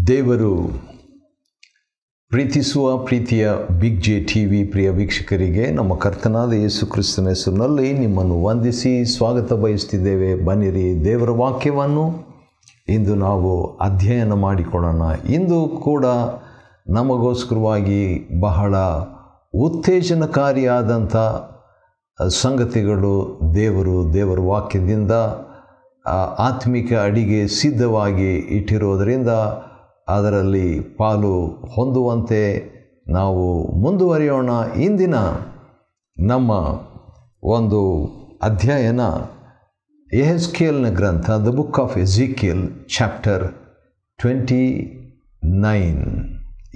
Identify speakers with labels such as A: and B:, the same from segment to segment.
A: ದೇವರು ಪ್ರೀತಿಸುವ ಪ್ರೀತಿಯ ಬಿಗ್ ಜೆ ಟಿ ವಿ ಪ್ರಿಯ ವೀಕ್ಷಕರಿಗೆ ನಮ್ಮ ಕರ್ತನಾದ ಯೇಸು ಕ್ರಿಸ್ತನ ಹೆಸರಿನಲ್ಲಿ ನಿಮ್ಮನ್ನು ವಂದಿಸಿ ಸ್ವಾಗತ ಬಯಸ್ತಿದ್ದೇವೆ. ಬನ್ನಿರಿ, ದೇವರ ವಾಕ್ಯವನ್ನು ಇಂದು ನಾವು ಅಧ್ಯಯನ ಮಾಡಿಕೊಳ್ಳೋಣ. ಇಂದು ಕೂಡ ನಮಗೋಸ್ಕರವಾಗಿ ಬಹಳ ಉತ್ತೇಜನಕಾರಿಯಾದಂಥ ಸಂಗತಿಗಳು ದೇವರ ವಾಕ್ಯದಿಂದ ಆತ್ಮಿಕ ಅಡಿಗೆ ಸಿದ್ಧವಾಗಿ ಇಟ್ಟಿರೋದರಿಂದ ಅದರಲ್ಲಿ ಪಾಲು ಹೊಂದುವಂತೆ ನಾವು ಮುಂದುವರಿಯೋಣ. ಇಂದಿನ ನಮ್ಮ ಒಂದು ಅಧ್ಯಯನ ಯೆಹೆಜ್ಕೇಲನ ಗ್ರಂಥ, ದ ಬುಕ್ ಆಫ್ ಎಝೆಕಿಯಲ್, ಚಾಪ್ಟರ್ 29,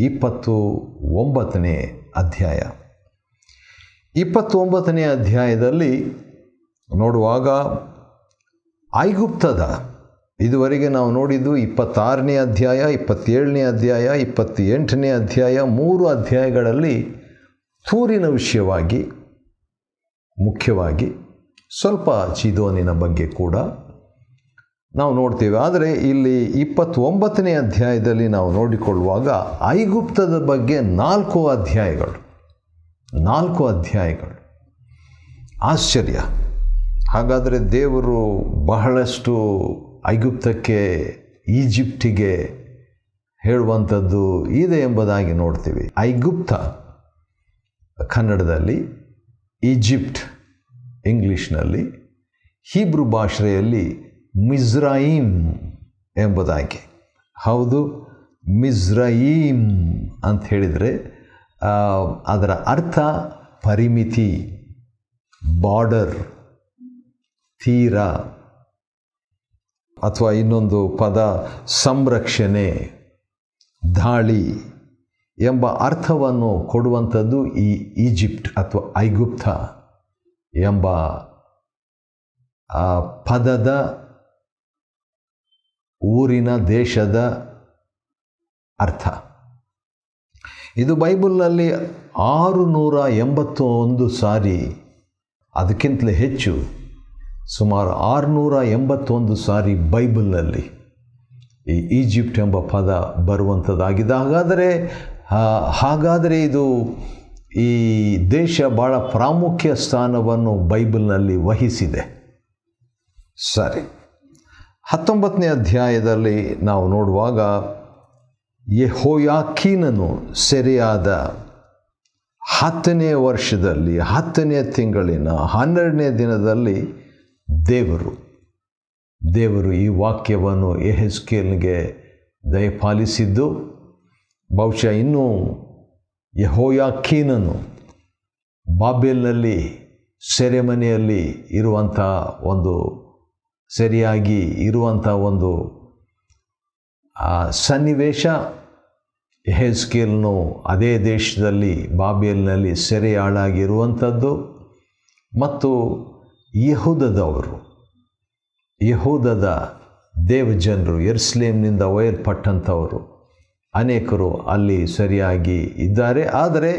A: 29ನೇ ಅಧ್ಯಾಯ. 29ನೇ ಅಧ್ಯಾಯದಲ್ಲಿ ನೋಡುವಾಗ ಐಗುಪ್ತದ, ಇದುವರೆಗೆ ನಾವು ನೋಡಿದ್ದು 26ನೇ ಅಧ್ಯಾಯ, 27ನೇ ಅಧ್ಯಾಯ, 28ನೇ ಅಧ್ಯಾಯ, 3 ಅಧ್ಯಾಯಗಳಲ್ಲಿ ತೂರಿನ ವಿಷಯವಾಗಿ ಮುಖ್ಯವಾಗಿ ಸ್ವಲ್ಪ ಚೀದೋನಿನ ಬಗ್ಗೆ ಕೂಡ ನಾವು ನೋಡ್ತೇವೆ. ಆದರೆ ಇಲ್ಲಿ 29ನೇ ಅಧ್ಯಾಯದಲ್ಲಿ ನಾವು ನೋಡಿಕೊಳ್ಳುವಾಗ ಐಗುಪ್ತದ ಬಗ್ಗೆ 4 ಅಧ್ಯಾಯಗಳು. ಆಶ್ಚರ್ಯ! ಹಾಗಾದರೆ ದೇವರು ಬಹಳಷ್ಟು ಐಗುಪ್ತಕ್ಕೆ, ಈಜಿಪ್ಟಿಗೆ ಹೇಳುವಂಥದ್ದು ಇದೆ ಎಂಬುದಾಗಿ ನೋಡ್ತೀವಿ. ಐಗುಪ್ತ ಕನ್ನಡದಲ್ಲಿ, ಈಜಿಪ್ಟ್ ಇಂಗ್ಲೀಷ್ನಲ್ಲಿ, ಹೀಬ್ರೂ ಭಾಷೆಯಲ್ಲಿ ಮಿಜ್ರಾಯಿಮ್ ಎಂಬುದಾಗಿ. ಹೌದು, ಮಿಜ್ರಾಯಿಮ್ ಅಂತ ಹೇಳಿದರೆ ಅದರ ಅರ್ಥ ಪರಿಮಿತಿ, ಬಾರ್ಡರ್, ತೀರ, ಅಥವಾ ಇನ್ನೊಂದು ಪದ ಸಂರಕ್ಷಣೆ, ದಾಳಿ ಎಂಬ ಅರ್ಥವನ್ನು ಕೊಡುವಂಥದ್ದು ಈ ಈಜಿಪ್ಟ್ ಅಥವಾ ಐಗುಪ್ತ ಎಂಬ ಪದದ, ಊರಿನ, ದೇಶದ ಅರ್ಥ. ಇದು ಬೈಬಲ್ನಲ್ಲಿ 681 ಸಾರಿ, ಅದಕ್ಕಿಂತಲೇ ಹೆಚ್ಚು, ಸುಮಾರು 681 ಸಾರಿ ಬೈಬಲ್ನಲ್ಲಿ ಈ ಈಜಿಪ್ಟ್ ಎಂಬ ಪದ ಬರುವಂಥದ್ದಾಗಿದೆ. ಹಾಗಾದರೆ ಇದು ಈ ದೇಶ ಭಾಳ ಪ್ರಾಮುಖ್ಯ ಸ್ಥಾನವನ್ನು ಬೈಬಲ್ನಲ್ಲಿ ವಹಿಸಿದೆ. ಸರಿ, 19ನೇ ಅಧ್ಯಾಯದಲ್ಲಿ ನಾವು ನೋಡುವಾಗ ಯೆಹೋಯಾಕೀನನು ಸೆರೆಯಾದ 10ನೇ ವರ್ಷದಲ್ಲಿ 10ನೇ ತಿಂಗಳಿನ 12ನೇ ದಿನದಲ್ಲಿ ದೇವರು ಈ ವಾಕ್ಯವನ್ನು ಯೆಹೆಜ್ಕೇಲನಿಗೆ ದಯಪಾಲಿಸಿದ್ದು. ಬಹುಶಃ ಇನ್ನೂ ಯೆಹೋಯಾಕೀನನು ಬಾಬೆಲ್ನಲ್ಲಿ ಸೆರೆಮನೆಯಲ್ಲಿ ಇರುವಂಥ ಒಂದು, ಸರಿಯಾಗಿ ಇರುವಂಥ ಒಂದು ಸನ್ನಿವೇಶ. ಯೆಹೆಜ್ಕೇಲನು ಅದೇ ದೇಶದಲ್ಲಿ ಬಾಬೆಲ್ನಲ್ಲಿ ಸೆರೆಯಾಳಾಗಿರುವಂಥದ್ದು. ಮತ್ತು ಯೆಹೂದದ ದೇವಜನರು, ಯೆರೂಸಲೇಮಿನಿಂದ ಒಯ್ಯಲ್ಪಟ್ಟಂಥವರು ಅನೇಕರು ಅಲ್ಲಿ ಸರಿಯಾಗಿ ಇದ್ದಾರೆ. ಆದರೆ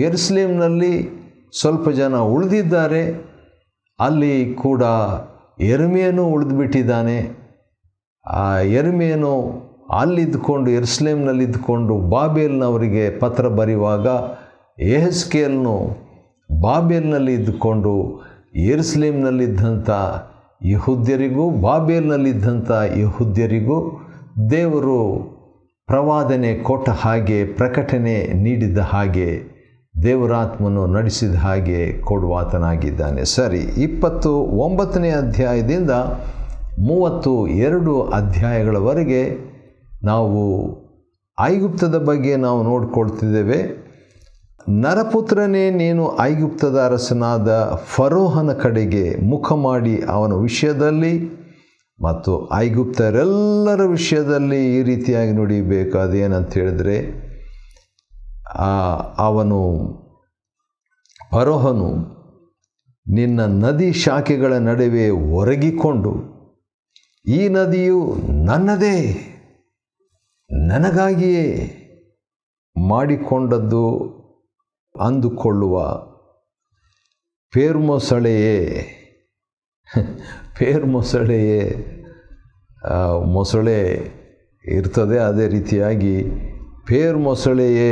A: ಯೆರೂಸಲೇಮಿನಲ್ಲಿ ಸ್ವಲ್ಪ ಜನ ಉಳಿದಿದ್ದಾರೆ. ಅಲ್ಲಿ ಕೂಡ ಯೆರೆಮೀಯನು ಉಳಿದುಬಿಟ್ಟಿದ್ದಾನೆ. ಯೆರೆಮೀಯನು ಅಲ್ಲಿದ್ದುಕೊಂಡು, ಯೆರೂಸಲೇಮಿನಲ್ಲಿದ್ದುಕೊಂಡು ಬಾಬೆಲ್ನವರಿಗೆ ಪತ್ರ ಬರೆಯುವಾಗ ಯೆಹೆಜ್ಕೇಲನು ಬಾಬೆಲ್ನಲ್ಲಿ ಇದ್ದುಕೊಂಡು ಯೆರೂಸಲೇಮಿನಲ್ಲಿದ್ದಂಥ ಯೆಹೂದ್ಯರಿಗೂ ಬಾಬೆಲ್ನಲ್ಲಿದ್ದಂಥ ಯೆಹೂದ್ಯರಿಗೂ ದೇವರು ಪ್ರವಾದನೆ ಕೊಟ್ಟ ಹಾಗೆ, ಪ್ರಕಟಣೆ ನೀಡಿದ ಹಾಗೆ, ದೇವರಾತ್ಮನು ನಡೆಸಿದ ಹಾಗೆ ಕೊಡುವಾತನಾಗಿದ್ದಾನೆ. ಸರಿ, 29ನೇ ಅಧ್ಯಾಯದಿಂದ 32 ಅಧ್ಯಾಯಗಳವರೆಗೆ ನಾವು ಐಗುಪ್ತದ ಬಗ್ಗೆ ನಾವು ನೋಡಿಕೊಳ್ತಿದ್ದೇವೆ. ನರಪುತ್ರನೇ, ನೀನು ಐಗುಪ್ತದ ಅರಸನಾದ ಫರೋಹನ ಕಡೆಗೆ ಮುಖ ಮಾಡಿ ಅವನ ವಿಷಯದಲ್ಲಿ ಮತ್ತು ಐಗುಪ್ತರೆಲ್ಲರ ವಿಷಯದಲ್ಲಿ ಈ ರೀತಿಯಾಗಿ ನುಡಿಬೇಕು. ಅದೇನಂತ ಹೇಳಿದ್ರೆ, ಫರೋಹನು ನಿನ್ನ ನದಿ ಶಾಖೆಗಳ ನಡುವೆ ಒರಗಿಕೊಂಡು, ಈ ನದಿಯು ನನ್ನದೇ, ನನಗಾಗಿಯೇ ಮಾಡಿಕೊಂಡದ್ದು ಅಂದುಕೊಳ್ಳುವ ಮೊಸಳೆಯೇ ಮೊಸಳೆ ಇರ್ತದೆ. ಅದೇ ರೀತಿಯಾಗಿ ಪೇರ್ ಮೊಸಳೆಯೇ,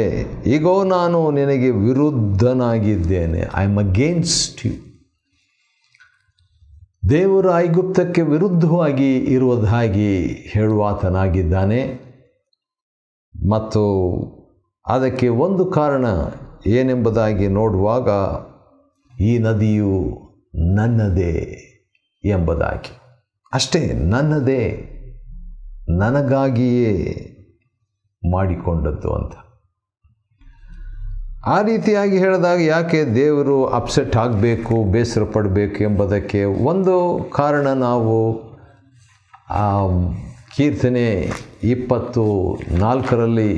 A: ಈಗೋ ನಾನು ನಿನಗೆ ವಿರುದ್ಧನಾಗಿದ್ದೇನೆ. I am against you. ದೇವರು ಐಗುಪ್ತಕ್ಕೆ ವಿರುದ್ಧವಾಗಿ ಇರುವುದಾಗಿ ಹೇಳುವಾತನಾಗಿದ್ದಾನೆ. ಮತ್ತು ಅದಕ್ಕೆ ಒಂದು ಕಾರಣ ಏನೆಂಬುದಾಗಿ ನೋಡುವಾಗ, ಈ ನದಿಯು ನನ್ನದೇ ಎಂಬುದಾಗಿ. ಅಷ್ಟೇ, ನನ್ನದೇ, ನನಗಾಗಿಯೇ ಮಾಡಿಕೊಂಡದ್ದು ಅಂತ. ಆ ರೀತಿಯಾಗಿ ಹೇಳಿದಾಗ ಯಾಕೆ ದೇವರು ಅಪ್ಸೆಟ್ ಆಗಬೇಕು, ಬೇಸರ ಪಡಬೇಕು ಎಂಬುದಕ್ಕೆ ಒಂದು ಕಾರಣ ನಾವು ಕೀರ್ತನೆ 24ರಲ್ಲಿ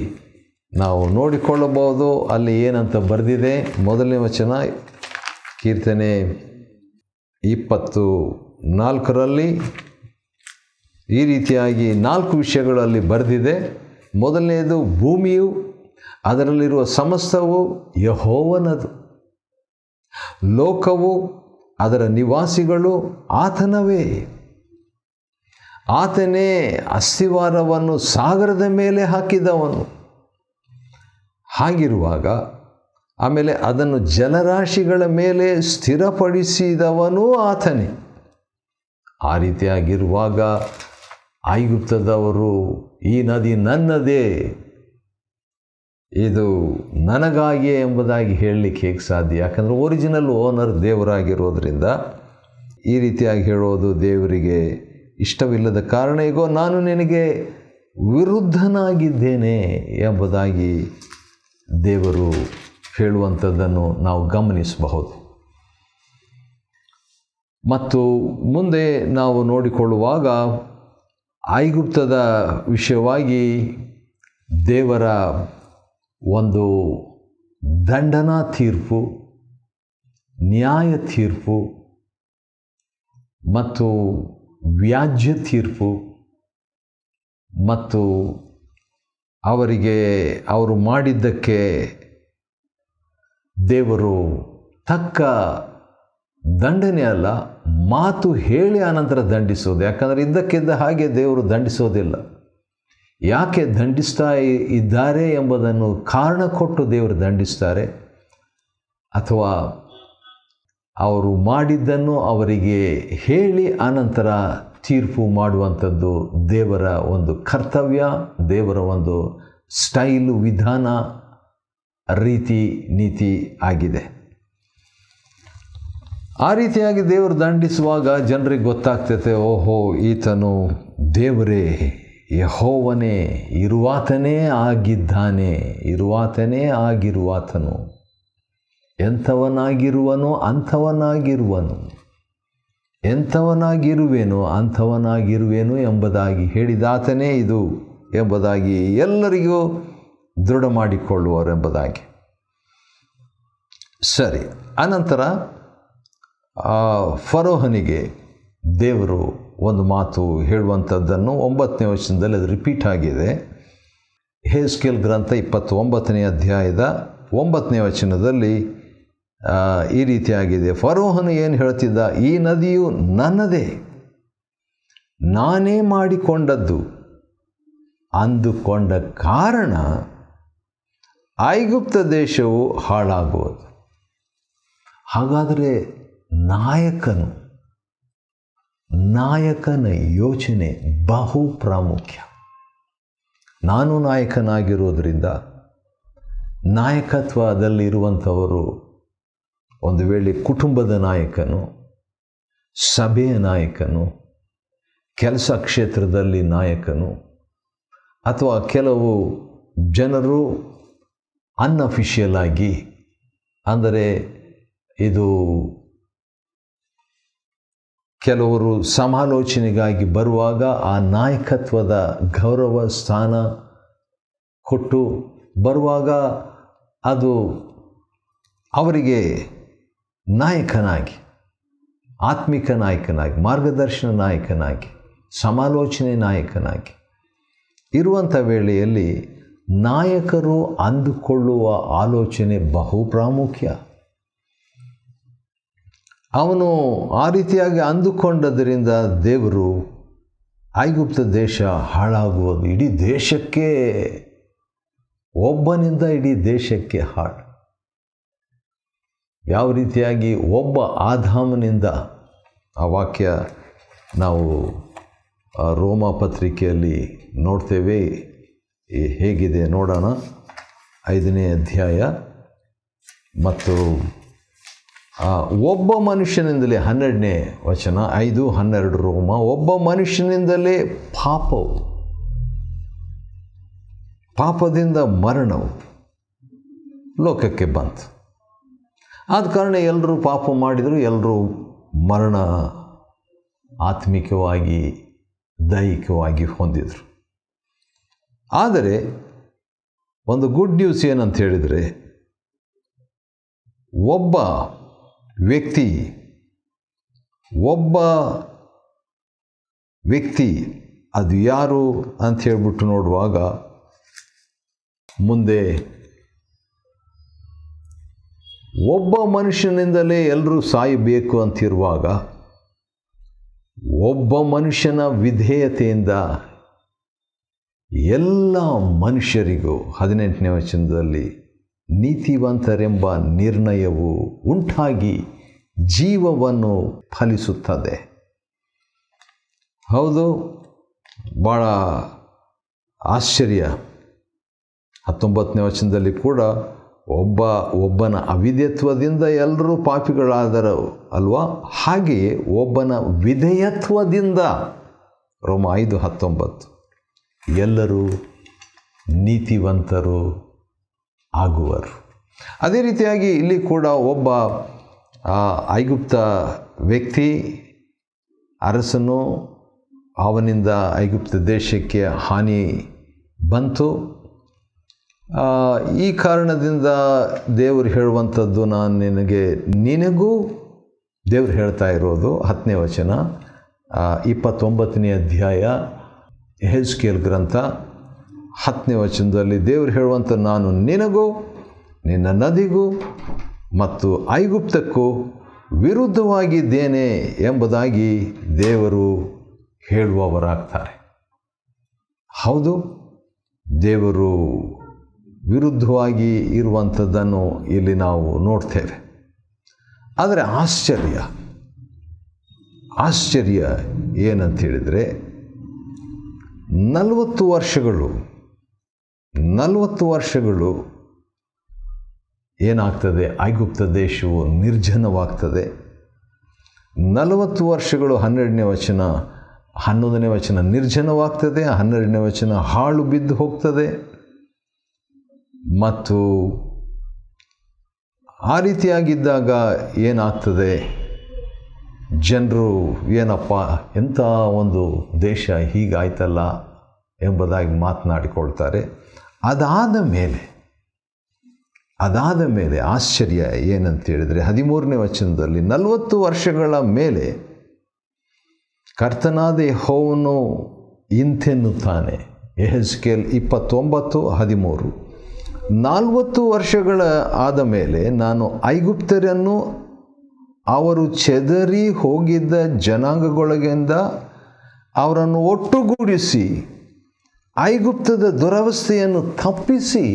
A: ನಾವು ನೋಡಿಕೊಳ್ಳಬಹುದು. ಅಲ್ಲಿ ಏನಂತ ಬರೆದಿದೆ, ಮೊದಲನೇ ವಚನ, ಕೀರ್ತನೆ 24ರಲ್ಲಿ ಈ ರೀತಿಯಾಗಿ 4 ವಿಷಯಗಳಲ್ಲಿ ಬರೆದಿದೆ. ಮೊದಲನೆಯದು, ಭೂಮಿಯು ಅದರಲ್ಲಿರುವ ಸಮಸ್ತವು ಯೆಹೋವನದು, ಲೋಕವು ಅದರ ನಿವಾಸಿಗಳು ಆತನವೇ, ಆತನೇ ಅಸ್ತಿವಾರವನ್ನು ಸಾಗರದ ಮೇಲೆ ಹಾಕಿದವನು. ಹಾಗಿರುವಾಗ ಆಮೇಲೆ ಅದನ್ನು ಜಲರಾಶಿಗಳ ಮೇಲೆ ಸ್ಥಿರಪಡಿಸಿದವನೂ ಆತನೇ. ಆ ರೀತಿಯಾಗಿರುವಾಗ ಐಗುಪ್ತದವರು ಈ ನದಿ ನನ್ನದೇ, ಇದು ನನಗಾಗಿಯೇ ಎಂಬುದಾಗಿ ಹೇಳಲಿಕ್ಕೆ ಹೇಗೆ ಸಾಧ್ಯ? ಯಾಕಂದರೆ ಒರಿಜಿನಲ್ ಓನರ್ ದೇವರಾಗಿರೋದ್ರಿಂದ ಈ ರೀತಿಯಾಗಿ ಹೇಳೋದು ದೇವರಿಗೆ ಇಷ್ಟವಿಲ್ಲದ ಕಾರಣ. ಈಗೋ ನಾನು ನಿನಗೆ ವಿರುದ್ಧನಾಗಿದ್ದೇನೆ ಎಂಬುದಾಗಿ ದೇವರು ಹೇಳುವಂಥದ್ದನ್ನು ನಾವು ಗಮನಿಸಬಹುದು. ಮತ್ತು ಮುಂದೆ ನಾವು ನೋಡಿಕೊಳ್ಳುವಾಗ ಐಗುಪ್ತದ ವಿಷಯವಾಗಿ ದೇವರ ಒಂದು ದಂಡನಾ ತೀರ್ಪು, ನ್ಯಾಯ ತೀರ್ಪು ಮತ್ತು ವ್ಯಾಜ್ಯ ತೀರ್ಪು ಮತ್ತು ಅವರು ಮಾಡಿದ್ದಕ್ಕೆ ದೇವರು ತಕ್ಕ ದಂಡನೆ ಅಲ್ಲ, ಮಾತು ಹೇಳಿ ಅನಂತರ ದಂಡಿಸೋದು. ಯಾಕಂದರೆ ಇದ್ದಕ್ಕಿದ್ದ ಹಾಗೆ ದೇವರು ದಂಡಿಸೋದಿಲ್ಲ. ಯಾಕೆ ದಂಡಿಸ್ತಾ ಇದ್ದಾರೆ ಎಂಬುದನ್ನು ಕಾರಣ ಕೊಟ್ಟು ದೇವರು ದಂಡಿಸ್ತಾರೆ, ಅಥವಾ ಅವರು ಮಾಡಿದ್ದನ್ನು ಅವರಿಗೆ ಹೇಳಿ ಅನಂತರ ತೀರ್ಪು ಮಾಡುವಂಥದ್ದು ದೇವರ ಒಂದು ಕರ್ತವ್ಯ, ದೇವರ ಒಂದು ಸ್ಟೈಲು, ವಿಧಾನ, ರೀತಿ, ನೀತಿ ಆಗಿದೆ. ಆ ರೀತಿಯಾಗಿ ದೇವರು ದಂಡಿಸುವಾಗ ಜನರಿಗೆ ಗೊತ್ತಾಗ್ತೈತೆ, ಓಹೋ, ಈತನು ದೇವರೇ, ಯೆಹೋವನೇ, ಇರುವಾತನೇ ಆಗಿದ್ದಾನೆ, ಇರುವಾತನೇ ಆಗಿರುವಾತನು, ಎಂಥವನಾಗಿರುವನೋ ಅಂಥವನಾಗಿರುವನು, ಎಂಥವನಾಗಿರುವೆನೋ ಅಂಥವನಾಗಿರುವೆನು ಎಂಬುದಾಗಿ ಹೇಳಿದಾತನೇ ಇದು ಎಂಬುದಾಗಿ ಎಲ್ಲರಿಗೂ ದೃಢ ಮಾಡಿಕೊಳ್ಳುವರೆಂಬುದಾಗಿ. ಸರಿ, ಅನಂತರ ಫರೋಹನಿಗೆ ದೇವರು ಒಂದು ಮಾತು ಹೇಳುವಂಥದ್ದನ್ನು 9ನೇ ವಚನದಲ್ಲಿ ಅದು ರಿಪೀಟ್ ಆಗಿದೆ. ಯೆಹೆಜ್ಕೇಲ್ ಗ್ರಂಥ 29ನೇ ಅಧ್ಯಾಯದ 9ನೇ ವಚನದಲ್ಲಿ ಈ ರೀತಿಯಾಗಿದೆ. ಫರೋಹನು ಏನು ಹೇಳ್ತಿದ್ದ? ಈ ನದಿಯು ನನ್ನದೇ, ನಾನೇ ಮಾಡಿಕೊಂಡದ್ದು ಅಂದುಕೊಂಡ ಕಾರಣ ಐಗುಪ್ತ ದೇಶವು ಹಾಳಾಗುವುದು. ಹಾಗಾದರೆ ನಾಯಕನ ಯೋಚನೆ ಬಹು ಪ್ರಾಮುಖ್ಯ. ನಾನು ನಾಯಕನಾಗಿರೋದ್ರಿಂದ ನಾಯಕತ್ವದಲ್ಲಿರುವಂಥವರು ಒಂದು ವೇಳೆ ಕುಟುಂಬದ ನಾಯಕನು, ಸಭೆಯ ನಾಯಕನು, ಕೆಲಸ ಕ್ಷೇತ್ರದಲ್ಲಿ ನಾಯಕನು, ಅಥವಾ ಕೆಲವು ಜನರು ಅನ್ಅಫಿಷಿಯಲ್ ಆಗಿ, ಅಂದರೆ ಇದು ಕೆಲವರು ಸಮಾಲೋಚನೆಗಾಗಿ ಬರುವಾಗ ಆ ನಾಯಕತ್ವದ ಗೌರವ ಸ್ಥಾನ ಕೊಟ್ಟು ಬರುವಾಗ ಅದು ಅವರಿಗೆ ನಾಯಕನಾಗಿ, ಆತ್ಮಿಕ ನಾಯಕನಾಗಿ, ಮಾರ್ಗದರ್ಶನ ನಾಯಕನಾಗಿ, ಸಮಾಲೋಚನೆ ನಾಯಕನಾಗಿ ಇರುವಂಥ ವೇಳೆಯಲ್ಲಿ ನಾಯಕರು ಅಂದುಕೊಳ್ಳುವ ಆಲೋಚನೆ ಬಹು ಪ್ರಾಮುಖ್ಯ. ಅವನು ಆ ರೀತಿಯಾಗಿ ಅಂದುಕೊಂಡದರಿಂದ ದೇವರು ಐಗುಪ್ತ ದೇಶ ಹಾಳಾಗುವುದು, ಇಡೀ ದೇಶಕ್ಕೆ, ಒಬ್ಬನಿಂದ ಇಡೀ ದೇಶಕ್ಕೆ ಹಾಳು. ಯಾವ ರೀತಿಯಾಗಿ ಒಬ್ಬ ಆದಾಮನಿಂದ, ಆ ವಾಕ್ಯ ನಾವು ರೋಮ ಪತ್ರಿಕೆಯಲ್ಲಿ ನೋಡ್ತೇವೆ. ಹೇಗಿದೆ ನೋಡೋಣ. 5ನೇ ಅಧ್ಯಾಯ ಮತ್ತು ಒಬ್ಬ ಮನುಷ್ಯನಿಂದಲೇ 12ನೇ ವಚನ, 5:12 ರೋಮ. ಒಬ್ಬ ಮನುಷ್ಯನಿಂದಲೇ ಪಾಪದಿಂದ ಮರಣವು ಲೋಕಕ್ಕೆ ಬಂತು. ಆದ ಕಾರಣ ಎಲ್ಲರೂ ಪಾಪ ಮಾಡಿದರು, ಎಲ್ಲರೂ ಮರಣ ಆತ್ಮಿಕವಾಗಿ ದೈಹಿಕವಾಗಿ ಹೊಂದಿದರು. ಆದರೆ ಒಂದು ಗುಡ್ ನ್ಯೂಸ್ ಏನಂತ ಹೇಳಿದರೆ, ಒಬ್ಬ ವ್ಯಕ್ತಿ ಅದು ಯಾರು ಅಂತ ಹೇಳ್ಬಿಟ್ಟು ನೋಡುವಾಗ, ಮುಂದೆ ಒಬ್ಬ ಮನುಷ್ಯನಿಂದಲೇ ಎಲ್ಲರೂ ಸಾಯಬೇಕು ಅಂತಿರುವಾಗ, ಒಬ್ಬ ಮನುಷ್ಯನ ವಿಧೇಯತೆಯಿಂದ ಎಲ್ಲ ಮನುಷ್ಯರಿಗೂ 18ನೇ ವಚನದಲ್ಲಿ ನೀತಿವಂತರೆಂಬ ನಿರ್ಣಯವು ಉಂಟಾಗಿ ಜೀವವನ್ನು ಫಲಿಸುತ್ತದೆ. ಹೌದು, ಭಾಳ ಆಶ್ಚರ್ಯ. 19ನೇ ವಚನದಲ್ಲಿ ಕೂಡ ಒಬ್ಬನ ಅವಿಧೇಯತ್ವದಿಂದ ಎಲ್ಲರೂ ಪಾಪಿಗಳಾದರು ಅಲ್ವಾ, ಹಾಗೆಯೇ ಒಬ್ಬನ ವಿಧೇಯತ್ವದಿಂದ ರೋಮ 5:19 ಎಲ್ಲರೂ ನೀತಿವಂತರು ಆಗುವರು. ಅದೇ ರೀತಿಯಾಗಿ ಇಲ್ಲಿ ಕೂಡ ಒಬ್ಬ ಐಗುಪ್ತ ವ್ಯಕ್ತಿ, ಅರಸನು, ಅವನಿಂದ ಐಗುಪ್ತ ದೇಶಕ್ಕೆ ಹಾನಿ ಬಂತು. ಈ ಕಾರಣದಿಂದ ದೇವರು ಹೇಳುವಂಥದ್ದು, ನಿನಗೂ ದೇವರು ಹೇಳ್ತಾ ಇರೋದು 10ನೇ ವಚನ, 29ನೇ ಅಧ್ಯಾಯ ಯೆಹೆಜ್ಕೇಲ್ ಗ್ರಂಥ 10ನೇ ವಚನದಲ್ಲಿ ದೇವರು ಹೇಳುವಂಥ, ನಾನು ನಿನಗೂ ನಿನ್ನ ನದಿಗೂ ಮತ್ತು ಐಗುಪ್ತಕ್ಕೂ ವಿರುದ್ಧವಾಗಿದ್ದೇನೆ ಎಂಬುದಾಗಿ ದೇವರು ಹೇಳುವವರಾಗ್ತಾರೆ. ಹೌದು, ದೇವರು ವಿರುದ್ಧವಾಗಿ ಇರುವಂಥದ್ದನ್ನು ಇಲ್ಲಿ ನಾವು ನೋಡ್ತೇವೆ. ಆದರೆ ಆಶ್ಚರ್ಯ ಏನಂತ ಹೇಳಿದರೆ, 40 ವರ್ಷಗಳು ಏನಾಗ್ತದೆ, ಐಗುಪ್ತ ದೇಶವು ನಿರ್ಜನವಾಗ್ತದೆ. 40 ವರ್ಷಗಳು 12ನೇ ವಚನ 11ನೇ ವಚನ ನಿರ್ಜನವಾಗ್ತದೆ, 12ನೇ ವಚನ ಹಾಳು ಬಿದ್ದು ಹೋಗ್ತದೆ. ಮತ್ತು ಆ ರೀತಿಯಾಗಿದ್ದಾಗ ಏನಾಗ್ತದೆ, ಜನರು ಏನಪ್ಪ ಎಂಥ ಒಂದು ದೇಶ ಹೀಗಾಯ್ತಲ್ಲ ಎಂಬುದಾಗಿ ಮಾತನಾಡಿಕೊಳ್ತಾರೆ. ಅದಾದ ಮೇಲೆ ಆಶ್ಚರ್ಯ ಏನಂತೇಳಿದರೆ, 13ನೇ ವಚನದಲ್ಲಿ 40 ವರ್ಷಗಳ ಮೇಲೆ ಕರ್ತನಾದ ಯೆಹೋವನು ಇಂತೆನ್ನುತ್ತಾನೆ. ಯೆಹೆಜ್ಕೇಲ್ 29:13. 40 ವರ್ಷಗಳ ಆದ ಮೇಲೆ ನಾನು ಐಗುಪ್ತರನ್ನು ಅವರು ಚೆದರಿ ಹೋಗಿದ್ದ ಜನಾಂಗಗಳಿಂದ ಅವರನ್ನು ಒಟ್ಟುಗೂಡಿಸಿ ಐಗುಪ್ತದ ದುರವಸ್ಥೆಯನ್ನು ತಪ್ಪಿಸಿ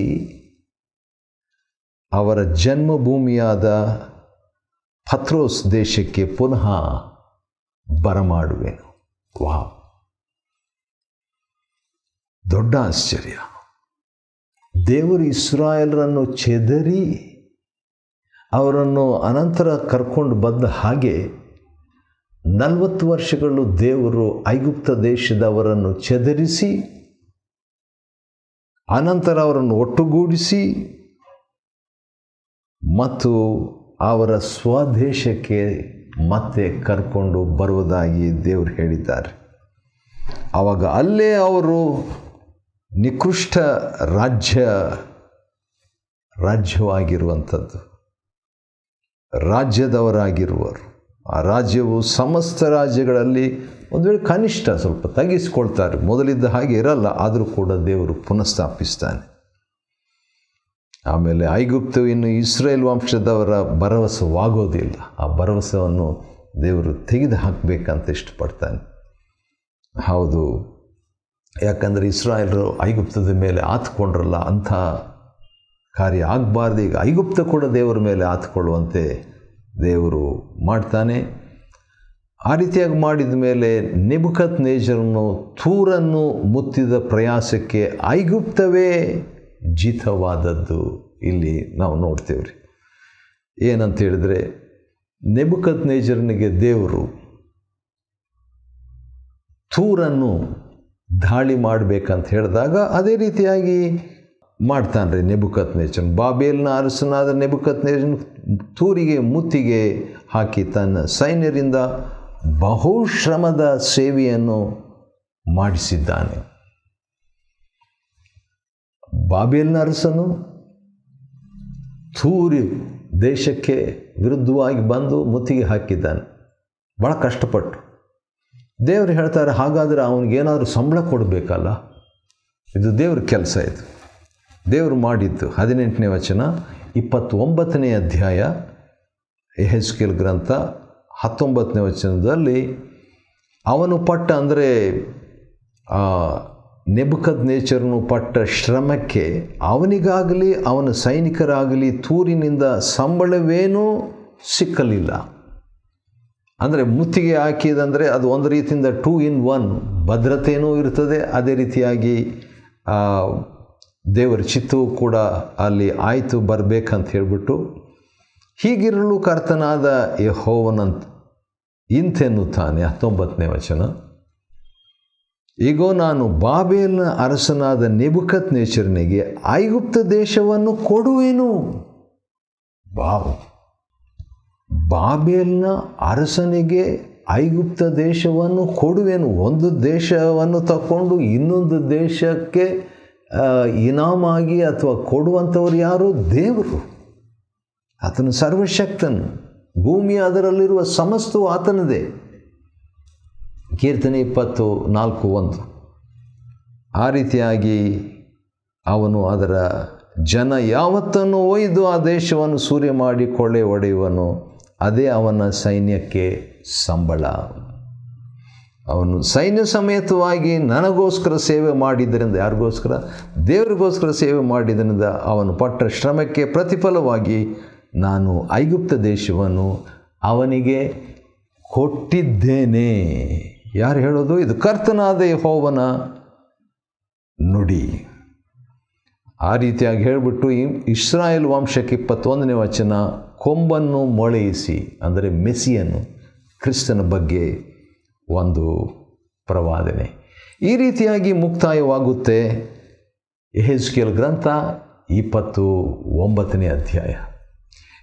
A: ಅವರ ಜನ್ಮಭೂಮಿಯಾದ ಪತ್ರೋಸ್ ದೇಶಕ್ಕೆ ಪುನಃ ಬರಮಾಡುವೆನು. ವಾವ್, ದೊಡ್ಡ ಆಶ್ಚರ್ಯ. ದೇವರು ಇಸ್ರಾಯೇಲರನ್ನು ಚೆದರಿ ಅವರನ್ನು ಅನಂತರ ಕರ್ಕೊಂಡು ಬಂದ ಹಾಗೆ 40 ವರ್ಷಗಳು ದೇವರು ಐಗುಪ್ತ ದೇಶದವರನ್ನು ಚೆದರಿಸಿ ಅನಂತರ ಅವರನ್ನು ಒಟ್ಟುಗೂಡಿಸಿ ಮತ್ತು ಅವರ ಸ್ವದೇಶಕ್ಕೆ ಮತ್ತೆ ಕರ್ಕೊಂಡು ಬರುವುದಾಗಿ ದೇವರು ಹೇಳಿದ್ದಾರೆ. ಆವಾಗ ಅಲ್ಲೇ ಅವರು ನಿಕೃಷ್ಟ ರಾಜ್ಯವಾಗಿರುವಂಥದ್ದು, ರಾಜ್ಯದವರಾಗಿರುವರು. ಆ ರಾಜ್ಯವು ಸಮಸ್ತ ರಾಜ್ಯಗಳಲ್ಲಿ ಒಂದು ವೇಳೆ ಕನಿಷ್ಠ ಸ್ವಲ್ಪ ತಗ್ಗಿಸ್ಕೊಳ್ತಾರೆ, ಮೊದಲಿದ್ದ ಹಾಗೆ ಇರಲ್ಲ, ಆದರೂ ಕೂಡ ದೇವರು ಪುನಃಸ್ಥಾಪಿಸ್ತಾನೆ. ಆಮೇಲೆ ಐಗುಪ್ತವು ಇನ್ನು ಇಸ್ರೇಲ್ ವಂಶದವರ ಭರವಸವಾಗೋದಿಲ್ಲ. ಆ ಭರವಸೆಯನ್ನು ದೇವರು ತೆಗೆದು ಹಾಕಬೇಕಂತ ಇಷ್ಟಪಡ್ತಾನೆ. ಹೌದು, ಯಾಕಂದರೆ ಇಸ್ರಾಯೇಲರು ಐಗುಪ್ತದ ಮೇಲೆ ಆತ್ಕೊಂಡ್ರಲ್ಲ, ಅಂಥ ಕಾರ್ಯ ಆಗಬಾರ್ದು. ಈಗ ಐಗುಪ್ತ ಕೂಡ ದೇವರ ಮೇಲೆ ಆತ್ಕೊಳ್ಳುವಂತೆ ದೇವರು ಮಾಡ್ತಾನೆ. ಆ ರೀತಿಯಾಗಿ ಮಾಡಿದ ಮೇಲೆ ನೆಬೂಕದ್ನೆಚ್ಚರನು ತೂರನ್ನು ಮುತ್ತಿದ ಪ್ರಯಾಸಕ್ಕೆ ಐಗುಪ್ತವೇ ಜಿತವಾದದ್ದು ಇಲ್ಲಿ ನಾವು ನೋಡ್ತೇವೆ ರೀ. ಏನಂತ ಹೇಳಿದ್ರೆ, ನೆಬೂಕದ್ನೆಚ್ಚರನಿಗೆ ದೇವರು ತೂರನ್ನು ದಾಳಿ ಮಾಡಬೇಕಂತ ಹೇಳಿದಾಗ ಅದೇ ರೀತಿಯಾಗಿ ಮಾಡ್ತಾನೆ ರೀ ನೆಬೂಕದ್ನೆಚ್ಚರನು. ಬಾಬೇಲಿನ ಅರಸನಾದ ನೆಬೂಕದ್ನೆಚ್ಚರನು ತೂರಿಗೆ ಮುತ್ತಿಗೆ ಹಾಕಿ ತನ್ನ ಸೈನ್ಯರಿಂದ ಬಹುಶ್ರಮದ ಸೇವೆಯನ್ನು ಮಾಡಿಸಿದ್ದಾನೆ. ಬಾಬೇಲಿನ ಅರಸನು ತೂರಿ ದೇಶಕ್ಕೆ ವಿರುದ್ಧವಾಗಿ ಬಂದು ಮುತ್ತಿಗೆ ಹಾಕಿದ್ದಾನೆ, ಭಾಳ ಕಷ್ಟಪಟ್ಟು. ದೇವರು ಹೇಳ್ತಾರೆ, ಹಾಗಾದರೆ ಅವನಿಗೇನಾದರೂ ಸಂಬಳ ಕೊಡಬೇಕಲ್ಲ. ಇದು ದೇವ್ರ ಕೆಲಸ. ಇದು ದೇವರು ಮಾಡಿದ್ದು. 18ನೇ ವಚನ 29ನೇ ಅಧ್ಯಾಯ ಯೆಹೆಜ್ಕೇಲ್ ಗ್ರಂಥ 19ನೇ ವಚನದಲ್ಲಿ ಅವನು ಪಟ್ಟ, ಅಂದರೆ ನೆಬೂಕದ್ನೆಚ್ಚರನು ಪಟ್ಟ ಶ್ರಮಕ್ಕೆ ಅವನಿಗಾಗಲಿ ಅವನ ಸೈನಿಕರಾಗಲಿ ತೂರಿನಿಂದ ಸಂಬಳವೇನೂ ಸಿಕ್ಕಲಿಲ್ಲ. ಅಂದರೆ ಮುತ್ತಿಗೆ ಹಾಕಿದಂದರೆ ಅದು ಒಂದು ರೀತಿಯಿಂದ 2 in 1 ಭದ್ರತೆಯೂ ಇರ್ತದೆ, ಅದೇ ರೀತಿಯಾಗಿ ದೇವರ ಚಿತ್ತವೂ ಕೂಡ ಅಲ್ಲಿ ಆಯಿತು ಬರಬೇಕಂತ ಹೇಳಿಬಿಟ್ಟು, ಹೀಗಿರಲು ಕರ್ತನಾದ ಯೆಹೋವನಂತ ಇಂತೆನ್ನುತ್ತಾನೆ 19ನೇ ವಚನ, ಈಗೋ ನಾನು ಬಾಬೇಲಿನ ಅರಸನಾದ ನೆಬೂಕದ್ನೆಚ್ಚರನಿಗೆ ಐಗುಪ್ತ ದೇಶವನ್ನು ಕೊಡುವೆನು. ಬಾಬೇಲಿನ ಅರಸನಿಗೆ ಐಗುಪ್ತ ದೇಶವನ್ನು ಕೊಡುವೆನು. ಒಂದು ದೇಶವನ್ನು ತಗೊಂಡು ಇನ್ನೊಂದು ದೇಶಕ್ಕೆ ಇನಾಮಾಗಿ ಅಥವಾ ಕೊಡುವಂಥವ್ರು ಯಾರು? ದೇವರು. ಆತನು ಸರ್ವಶಕ್ತನು. ಭೂಮಿ ಅದರಲ್ಲಿರುವ ಸಮಸ್ತವು ಆತನದೇ. ಕೀರ್ತನೆ 24:1. ಆ ರೀತಿಯಾಗಿ ಅವನು ಅದರ ಜನ ಯಾವತ್ತನ್ನು ಒಯ್ದು ಆ ದೇಶವನ್ನು ಸೂರೆ ಮಾಡಿ ಕೊಳ್ಳೆ ಹೊಡೆಯುವನು, ಅದೇ ಅವನ ಸೈನ್ಯಕ್ಕೆ ಸಂಬಳ. ಅವನು ಸೈನ್ಯ ಸಮೇತವಾಗಿ ನನಗೋಸ್ಕರ ಸೇವೆ ಮಾಡಿದ್ದರಿಂದ, ಯಾರಿಗೋಸ್ಕರ? ದೇವರಿಗೋಸ್ಕರ ಸೇವೆ ಮಾಡಿದ್ದರಿಂದ ಅವನು ಪಟ್ಟ ಶ್ರಮಕ್ಕೆ ಪ್ರತಿಫಲವಾಗಿ ನಾನು ಐಗುಪ್ತ ದೇಶವನ್ನು ಅವನಿಗೆ ಕೊಟ್ಟಿದ್ದೇನೆ. ಯಾರು ಹೇಳೋದು? ಇದು ಕರ್ತನಾದ ಯೆಹೋವನ ನುಡಿ. ಆ ರೀತಿಯಾಗಿ ಹೇಳಿಬಿಟ್ಟು ಇಸ್ರಾಯೇಲ್ ವಂಶಕ್ಕೆ 21ನೇ ವಚನ, ಕೊಂಬನ್ನು ಮೊಳೆಯಿಸಿ, ಅಂದರೆ ಮೆಸ್ಸಿಯನ್ನು, ಕ್ರಿಸ್ತನ ಬಗ್ಗೆ ಒಂದು ಪ್ರವಾದನೆ. ಈ ರೀತಿಯಾಗಿ ಮುಕ್ತಾಯವಾಗುತ್ತೆ ಯೆಹೆಜ್ಕೇಲ್ ಗ್ರಂಥ 29ನೇ ಅಧ್ಯಾಯ.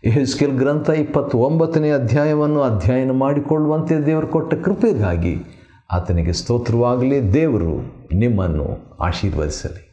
A: ಯೆಹೆಜ್ಕೇಲ್ ಗ್ರಂಥ 29ನೇ ಅಧ್ಯಾಯವನ್ನು ಅಧ್ಯಯನ ಮಾಡಿಕೊಳ್ಳುವಂತೆ ದೇವರು ಕೊಟ್ಟ ಕೃಪೆಗಾಗಿ ಆತನಿಗೆ ಸ್ತೋತ್ರವಾಗಲಿ. ದೇವರು ನಿಮ್ಮನ್ನು ಆಶೀರ್ವದಿಸಲಿ.